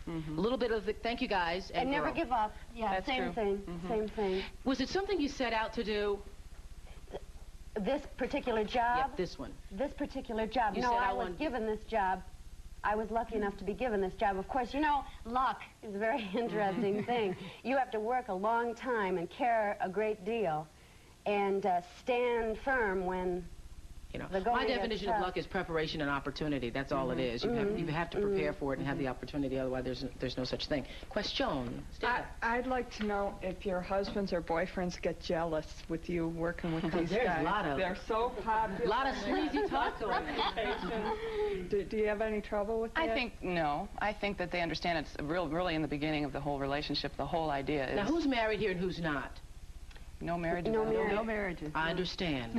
A little bit of the thank you guys and never give up. Yeah, That's same true. thing. Same thing. Was it something you set out to do? This particular job? Yeah, this one. This particular job. You no, said I was given this job. I was lucky enough to be given this job. Of course, you know, luck is a very interesting thing. You have to work a long time and care a great deal and stand firm when You know, my definition of luck is preparation and opportunity. That's all it is. You have to prepare for it and have the opportunity. Otherwise, there's no such thing. Question. I'd like to know if your husbands or boyfriends get jealous with you working with these guys. There's a lot of. They're so popular. A lot of sleazy talk going on. Do you have any trouble with that? I think no. I think that they understand it's really in the begining of the whole relationship. The whole idea is. Now, who's married here and who's not? No marriages. No marriages. I understand.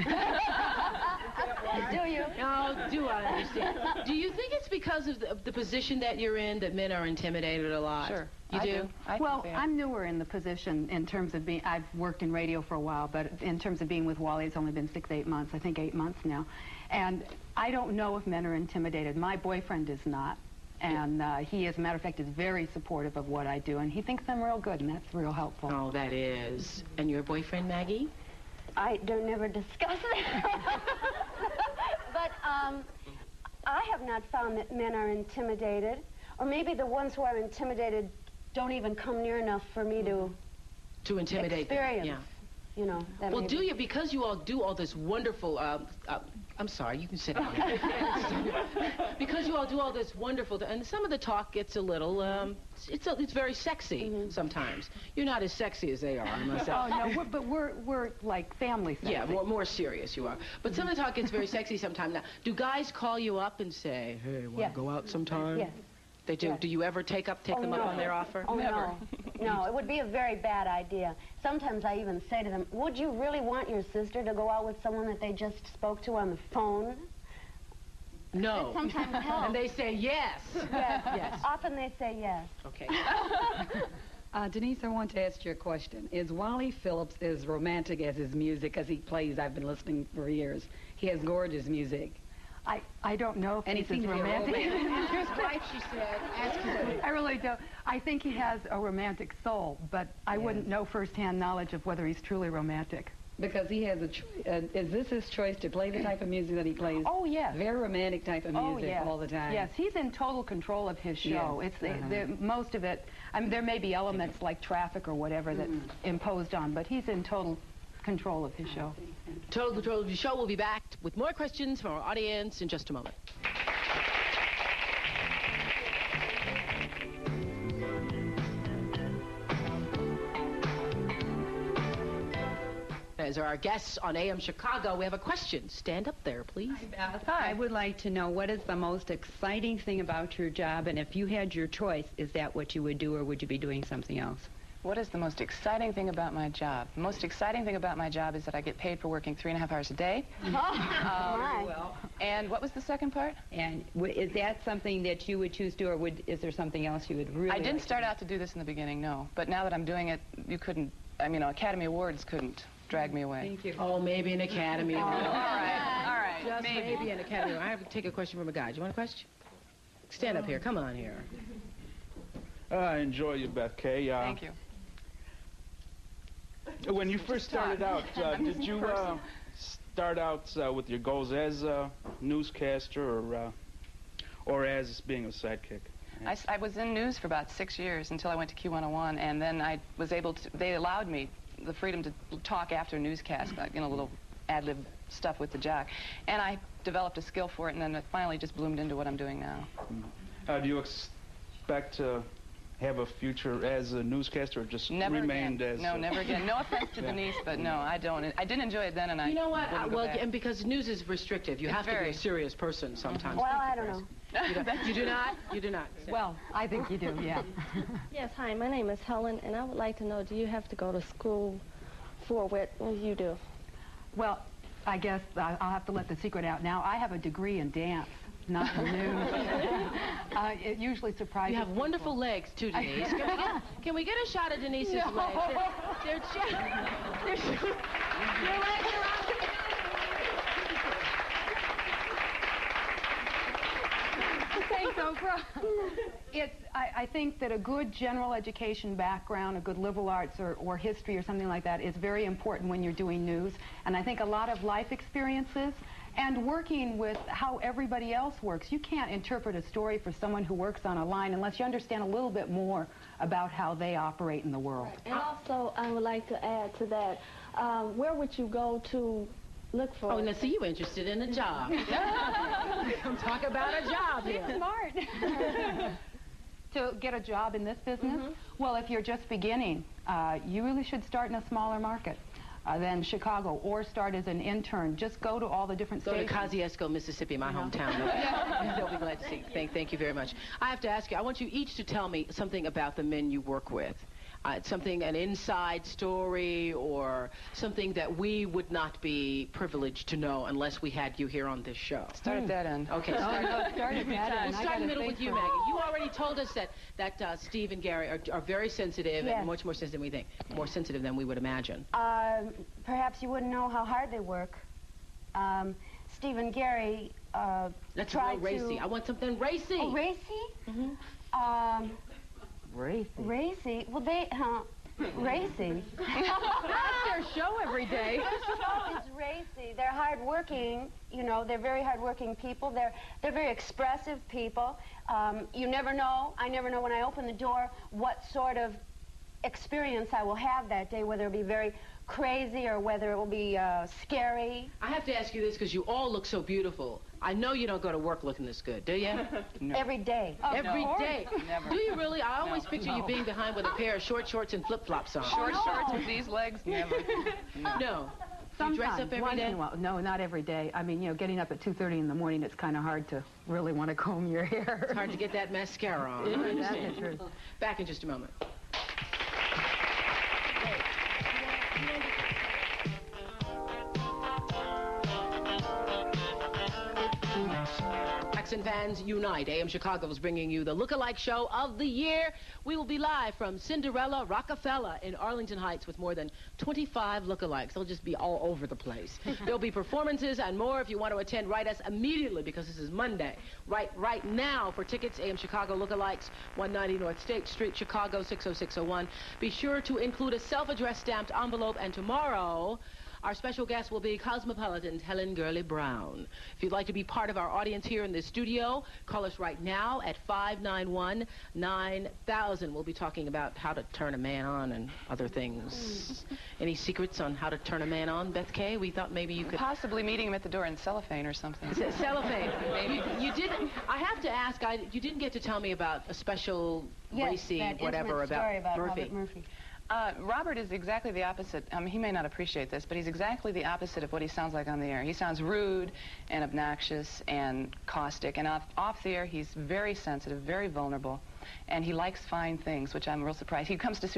Do you? No, do I understand? Do you think it's because of the position that you're in that men are intimidated a lot? Sure. You do? Well, I'm newer in the position in terms of being, I've worked in radio for a while, but in terms of being with Wally, it's only been 6, 8 months. I think 8 months now. And I don't know if men are intimidated. My boyfriend is not. And he, as a matter of fact, is very supportive of what I do, and he thinks I'm real good, and that's real helpful. Oh, that is. And your boyfriend, Maggie? I don't never discuss it. But I have not found that men are intimidated, or maybe the ones who are intimidated don't even come near enough for me to intimidate experience. them. You know. That Well, do you, because you all do all this wonderful, I'm sorry, you can sit down. Because you all do all this wonderful, and some of the talk gets a little, it's very sexy sometimes. You're not as sexy as they are, I must say. Oh, no, but we're like family sexy. Yeah, more serious you are. But some of the talk gets very sexy sometimes. Now, do guys call you up and say, hey, want to go out sometime? Yes. They do. Yes. Do you ever take them up on their offer? Oh, never. No, it would be a very bad idea. Sometimes I even say to them, would you really want your sister to go out with someone that they just spoke to on the phone? No. It sometimes helps. And they say yes. Yes. Often they say yes. Okay. Denise, I want to ask you a question. Is Wally Phillips as romantic as his music as he plays? I've been listening for years. He has gorgeous music. I don't know if And he he's as seems to be romantic. His wife, she said, ask him. I really don't. I think he has a romantic soul, but I wouldn't know firsthand knowledge of whether he's truly romantic. Because he has a is this his choice to play the type of music that he plays? Oh, yes. Very romantic type of music all the time. Yes, he's in total control of his show. Yes. It's most of it, I mean, there may be elements like traffic or whatever that's imposed on, but he's in total control of his show. Total control of the show. We'll be back with more questions from our audience in just a moment. As our guests on AM Chicago, we have a question. Stand up there, please. Hi, Beth. I would like to know what is the most exciting thing about your job, and if you had your choice, is that what you would do, or would you be doing something else? What is the most exciting thing about my job? The most exciting thing about my job is that I get paid for working 3.5 hours a day. And what was the second part? And is that something that you would choose to, or is there something else you would really I didn't start out to do this in the beginning, no. But now that I'm doing it, you couldn't, I mean, Academy Awards couldn't drag me away. Thank you. Oh, maybe an Academy Award. All right, Just maybe an Academy Award. I have to take a question from a guy. Do you want a question? Stand up here. Come on here. I enjoy you, Beth, Kaye. Thank you. When you first started out, did you start out with your goals as a newscaster or as being a sidekick? I was in news for about 6 years until I went to Q101, and then I was able to, they allowed me the freedom to talk after newscast, like, you know, little ad-lib stuff with the jock. And I developed a skill for it, and then it finally just bloomed into what I'm doing now. Do you expect to have a future as a newscaster, or just never remained again. as... No, never again. No offense to Denise, but no, I don't. I didn't enjoy it then, and I You know what? wouldn't go Well, back. and because news is restrictive, you have to be a serious person sometimes. Well, I don't know. You do not? You do not? Well, I think you do, yeah. Yes, hi, my name is Helen, and I would like to know, do you have to go to school for what you do? Well, I guess I'll have to let the secret out now. I have a degree in dance, not in news. It usually surprises You have people. wonderful legs, too, Denise. Can we get a shot of Denise's legs? They're your legs are out. Thanks so No problem. I think that a good general education background, a good liberal arts or history or something like that is very important when you're doing news. And I think a lot of life experiences and working with how everybody else works. You can't interpret a story for someone who works on a line unless you understand a little bit more about how they operate in the world. And also, I would like to add to that, where would you go to look for? Oh, now see, you interested in a job. Come talk about a job here. Smart. To get a job in this business? Well, if you're just beginning, you really should start in a smaller market than Chicago, or start as an intern. Just go to all the different stations. Go to Kosciuszko, Mississippi, my hometown. They'll be glad to see you. Thank you very much. I have to ask you, I want you each to tell me something about the men you work with. Something, an inside story, or something that we would not be privileged to know unless we had you here on this show. Start at that end. Okay, start at that end. We'll start in the middle with you, Maggie. You already told us that Steve and Gary are very sensitive, and much more sensitive than we think, more sensitive than we would imagine. Perhaps you wouldn't know how hard they work. Steve and Gary That's try real racy. to... I want something racy. Oh, racy? Racy. Racy? Well, they, racy. That's their show every day. Their show is racy. They're hardworking, you know, they're very hardworking people. They're very expressive people. You never know, I never know when I open the door what sort of experience I will have that day, whether it'll be very crazy or whether it will be scary. I have to ask you this because you all look so beautiful. I know you don't go to work looking this good, do you? No. Every day. Every day. Never. Do you really? I always picture you being behind with a pair of short shorts and flip-flops on. Short shorts with these legs? Never. No. Sometimes, you dress up every once day? in a while. No, not every day. I mean, you know, getting up at 2:30 in the morning, it's kind of hard to really want to comb your hair. It's hard to get that mascara on. That's the truth. Back in just a moment. Jackson fans unite. AM Chicago is bringing you the look-alike show of the year. We will be live from Cinderella Rockefeller in Arlington Heights with more than 25 look-alikes. They'll just be all over the place. There'll be performances and more. If you want to attend, write us immediately because this is Monday. Right now for tickets, AM Chicago look-alikes, 190 North State Street, Chicago 60601. Be sure to include a self-addressed stamped envelope, and tomorrow our special guest will be Cosmopolitan's Helen Gurley Brown. If you'd like to be part of our audience here in the studio, call us right now at 591-9000. We'll be talking about how to turn a man on and other things. Any secrets on how to turn a man on, Beth Kaye? We thought maybe you could... Possibly meeting him at the door in cellophane or something. Cellophane. Maybe. You didn't... I have to ask, you didn't get to tell me about a special racy whatever about Murphy. Robert is exactly the opposite. He may not appreciate this, but he's exactly the opposite of what he sounds like on the air. He sounds rude and obnoxious and caustic, and off the air he's very sensitive, very vulnerable, and he likes fine things, which I'm real surprised. He comes to to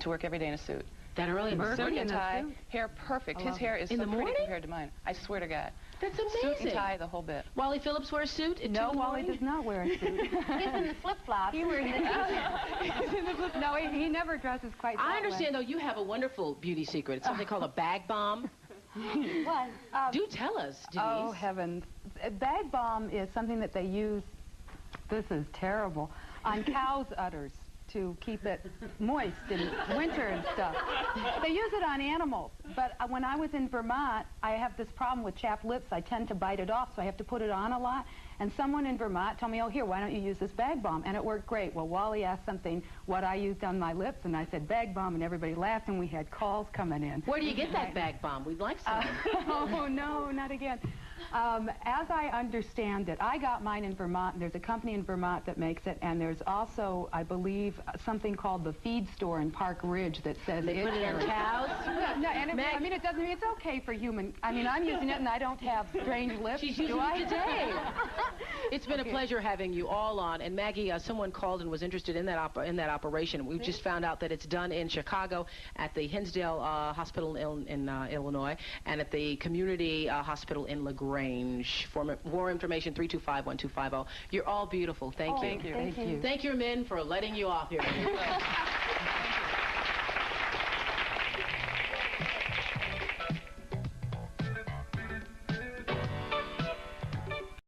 work every day in a suit. That early in the suit and tie, hair perfect. His hair is so pretty compared to mine. I swear to God. That's amazing. Suit and tie, the whole bit. Wally Phillips wears a suit? No, Wally does not wear a suit. He's in the flip-flops. He wears No, he never dresses quite that I understand, though, you have a wonderful beauty secret. It's something called a bag bomb. What? Do tell us, Denise. Oh, heavens. A bag bomb is something that they use, this is terrible, on cows' udders to keep it moist in winter and stuff. They use it on animals, but when I was in Vermont, I have this problem with chapped lips. I tend to bite it off, so I have to put it on a lot. And someone in Vermont told me, oh, here, why don't you use this bag balm? And it worked great. Well, Wally asked something, what I used on my lips, and I said bag balm, and everybody laughed, and we had calls coming in. Where do you get that bag bomb? We'd like some. Oh, no, not again. As I understand it, I got mine in Vermont, and there's a company in Vermont that makes it, and there's also, I believe, something called the Feed Store in Park Ridge that says they put it on cows? No, and I mean, it doesn't mean it's okay for human. I mean, I'm using it, and I don't have strange lips. She's using it today. It's been a pleasure having you all on. And Maggie, someone called and was interested in that operation. We just found out that it's done in Chicago at the Hinsdale Hospital in Illinois and at the Community Hospital in LaGrange. For more information, 325-1250. You're all beautiful. Thank you. Thank you. Thank you. Thank your men for letting you off here.